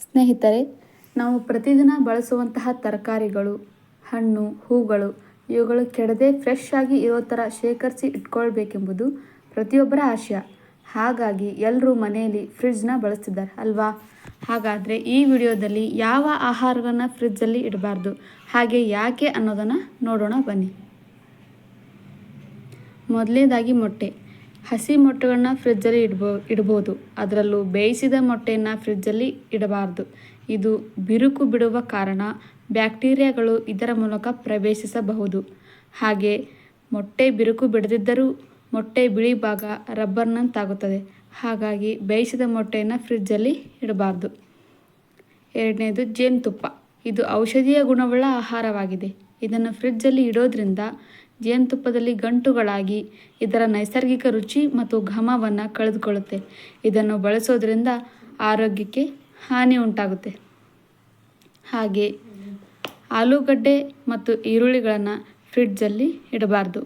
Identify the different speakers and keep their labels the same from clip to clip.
Speaker 1: ಸ್ನೇಹಿತರೆ, ನಾವು ಪ್ರತಿದಿನ ಬಳಸುವಂತಹ ತರಕಾರಿಗಳು, ಹಣ್ಣು, ಹೂಗಳು ಇವುಗಳು ಕೆಡದೆ ಫ್ರೆಶ್ ಆಗಿ ಇರೋ ಥರ ಶೇಖರಿಸಿ ಇಟ್ಕೊಳ್ಬೇಕೆಂಬುದು ಪ್ರತಿಯೊಬ್ಬರ ಆಶಯ. ಹಾಗಾಗಿ ಎಲ್ಲರೂ ಮನೆಯಲ್ಲಿ ಫ್ರಿಡ್ಜ್ನ ಬಳಸ್ತಿದ್ದಾರೆ ಅಲ್ವಾ? ಹಾಗಾದರೆ ಈ ವಿಡಿಯೋದಲ್ಲಿ ಯಾವ ಆಹಾರವನ್ನು ಫ್ರಿಡ್ಜಲ್ಲಿ ಇಡಬಾರ್ದು, ಹಾಗೆ ಯಾಕೆ ಅನ್ನೋದನ್ನು ನೋಡೋಣ ಬನ್ನಿ. ಮೊದಲನೇದಾಗಿ ಮೊಟ್ಟೆ. ಹಸಿ ಮೊಟ್ಟೆಗಳನ್ನ ಫ್ರಿಡ್ಜಲ್ಲಿ ಇಡ್ಬೋದು. ಅದರಲ್ಲೂ ಬೇಯಿಸಿದ ಮೊಟ್ಟೆಯನ್ನು ಫ್ರಿಡ್ಜಲ್ಲಿ ಇಡಬಾರ್ದು. ಇದು ಬಿರುಕು ಬಿಡುವ ಕಾರಣ ಬ್ಯಾಕ್ಟೀರಿಯಾಗಳು ಇದರ ಮೂಲಕ ಪ್ರವೇಶಿಸಬಹುದು. ಹಾಗೆ ಮೊಟ್ಟೆ ಬಿರುಕು ಬಿಡದಿದ್ದರೂ ಮೊಟ್ಟೆ ಬಿಳಿ ಭಾಗ ರಬ್ಬರ್ನಂತಾಗುತ್ತದೆ. ಹಾಗಾಗಿ ಬೇಯಿಸಿದ ಮೊಟ್ಟೆಯನ್ನು ಫ್ರಿಡ್ಜಲ್ಲಿ ಇಡಬಾರ್ದು. ಎರಡನೇದು ಜೇನುತುಪ್ಪ. ಇದು ಔಷಧೀಯ ಗುಣವುಳ್ಳ ಆಹಾರವಾಗಿದೆ. ಇದನ್ನು ಫ್ರಿಡ್ಜಲ್ಲಿ ಇಡೋದ್ರಿಂದ ಜೇನುತುಪ್ಪದಲ್ಲಿ ಗಂಟುಗಳಾಗಿ ಇದರ ನೈಸರ್ಗಿಕ ರುಚಿ ಮತ್ತು ಘಮವನ್ನು ಕಳೆದುಕೊಳ್ಳುತ್ತೆ. ಇದನ್ನು ಬಳಸೋದ್ರಿಂದ ಆರೋಗ್ಯಕ್ಕೆ ಹಾನಿ ಉಂಟಾಗುತ್ತೆ. ಹಾಗೆ ಆಲೂಗಡ್ಡೆ ಮತ್ತು ಈರುಳ್ಳಿಗಳನ್ನು ಫ್ರಿಡ್ಜಲ್ಲಿ ಇಡಬಾರ್ದು.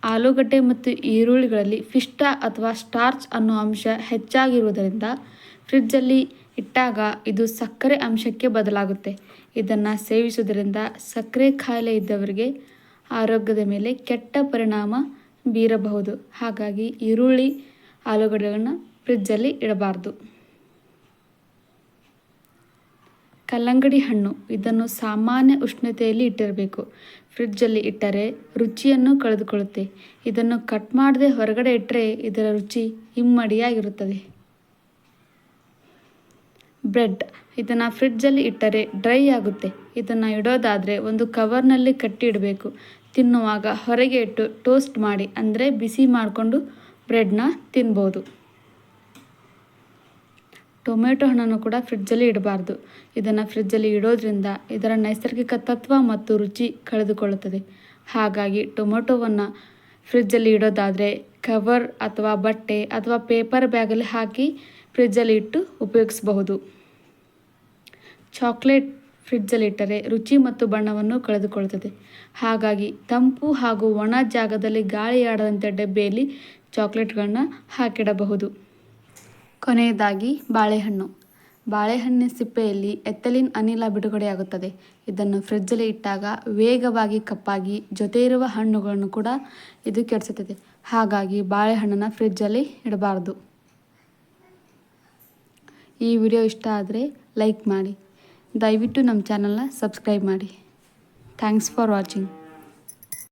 Speaker 1: ಆಲೂಗಡ್ಡೆ ಮತ್ತು ಈರುಳ್ಳಿಗಳಲ್ಲಿ ಪಿಷ್ಟ ಅಥವಾ ಸ್ಟಾರ್ಚ್ ಅನ್ನೋ ಅಂಶ ಹೆಚ್ಚಾಗಿರುವುದರಿಂದ ಫ್ರಿಡ್ಜಲ್ಲಿ ಇಟ್ಟಾಗ ಇದು ಸಕ್ಕರೆ ಅಂಶಕ್ಕೆ ಬದಲಾಗುತ್ತೆ. ಇದನ್ನು ಸೇವಿಸುವುದರಿಂದ ಸಕ್ಕರೆ ಕಾಯಿಲೆ ಇದ್ದವರಿಗೆ ಆರೋಗ್ಯದ ಮೇಲೆ ಕೆಟ್ಟ ಪರಿಣಾಮ ಬೀರಬಹುದು. ಹಾಗಾಗಿ ಈರುಳ್ಳಿ, ಆಲೂಗಡ್ಡೆಗಳನ್ನು ಫ್ರಿಡ್ಜಲ್ಲಿ ಇಡಬಾರ್ದು. ಕಲ್ಲಂಗಡಿ ಹಣ್ಣು. ಇದನ್ನು ಸಾಮಾನ್ಯ ಉಷ್ಣತೆಯಲ್ಲಿ ಇಟ್ಟಿರಬೇಕು. ಫ್ರಿಡ್ಜಲ್ಲಿ ಇಟ್ಟರೆ ರುಚಿಯನ್ನು ಕಳೆದುಕೊಳ್ಳುತ್ತೆ. ಇದನ್ನು ಕಟ್ ಮಾಡದೆ ಹೊರಗಡೆ ಇಟ್ಟರೆ ಇದರ ರುಚಿ ಇಮ್ಮಡಿಯಾಗಿರುತ್ತದೆ. ಬ್ರೆಡ್. ಇದನ್ನು ಫ್ರಿಡ್ಜಲ್ಲಿ ಇಟ್ಟರೆ ಡ್ರೈ ಆಗುತ್ತೆ. ಇದನ್ನು ಇಡೋದಾದರೆ ಒಂದು ಕವರ್ನಲ್ಲಿ ಕಟ್ಟಿ ಇಡಬೇಕು. ತಿನ್ನುವಾಗ ಹೊರಗೆ ಇಟ್ಟು ಟೋಸ್ಟ್ ಮಾಡಿ, ಅಂದರೆ ಬಿಸಿ ಮಾಡಿಕೊಂಡು ಬ್ರೆಡ್ನ ತಿನ್ಬೋದು. ಟೊಮೆಟೊ ಹಣ್ಣನ್ನು ಕೂಡ ಫ್ರಿಡ್ಜಲ್ಲಿ ಇಡಬಾರ್ದು. ಇದನ್ನು ಫ್ರಿಡ್ಜಲ್ಲಿ ಇಡೋದ್ರಿಂದ ಇದರ ನೈಸರ್ಗಿಕ ತತ್ವ ಮತ್ತು ರುಚಿ ಕಳೆದುಕೊಳ್ಳುತ್ತದೆ. ಹಾಗಾಗಿ ಟೊಮೆಟೊವನ್ನು ಫ್ರಿಡ್ಜಲ್ಲಿ ಇಡೋದಾದರೆ ಕವರ್ ಅಥವಾ ಬಟ್ಟೆ ಅಥವಾ ಪೇಪರ್ ಬ್ಯಾಗಲ್ಲಿ ಹಾಕಿ ಫ್ರಿಡ್ಜಲ್ಲಿ ಇಟ್ಟು ಉಪಯೋಗಿಸಬಹುದು. ಚಾಕ್ಲೇಟ್ ಫ್ರಿಡ್ಜಲ್ಲಿ ಇಟ್ಟರೆ ರುಚಿ ಮತ್ತು ಬಣ್ಣವನ್ನು ಕಳೆದುಕೊಳ್ಳುತ್ತದೆ. ಹಾಗಾಗಿ ತಂಪು ಹಾಗೂ ಒಣ ಜಾಗದಲ್ಲಿ ಗಾಳಿ ಆಡದಂತೆ ಡಬ್ಬಿಯಲ್ಲಿ ಚಾಕ್ಲೇಟ್ಗಳನ್ನ ಹಾಕಿಡಬಹುದು. ಕೊನೆಯದಾಗಿ ಬಾಳೆಹಣ್ಣು. ಬಾಳೆಹಣ್ಣಿನ ಸಿಪ್ಪೆಯಲ್ಲಿ ಎಥಿಲೀನ್ ಅನಿಲ ಬಿಡುಗಡೆಯಾಗುತ್ತದೆ. ಇದನ್ನು ಫ್ರಿಡ್ಜಲ್ಲಿ ಇಟ್ಟಾಗ ವೇಗವಾಗಿ ಕಪ್ಪಾಗಿ ಜೊತೆ ಇರುವ ಹಣ್ಣುಗಳನ್ನು ಕೂಡ ಇದು ಕೆಡಿಸುತ್ತದೆ. ಹಾಗಾಗಿ ಬಾಳೆಹಣ್ಣನ್ನು ಫ್ರಿಡ್ಜಲ್ಲಿ ಇಡಬಾರ್ದು. ಈ ವಿಡಿಯೋ ಇಷ್ಟ ಆದರೆ ಲೈಕ್ ಮಾಡಿ. ದಯವಿಟ್ಟು ನಮ್ಮ ಚಾನಲ್ನ ಸಬ್ಸ್ಕ್ರೈಬ್ ಮಾಡಿ. Thanks for watching.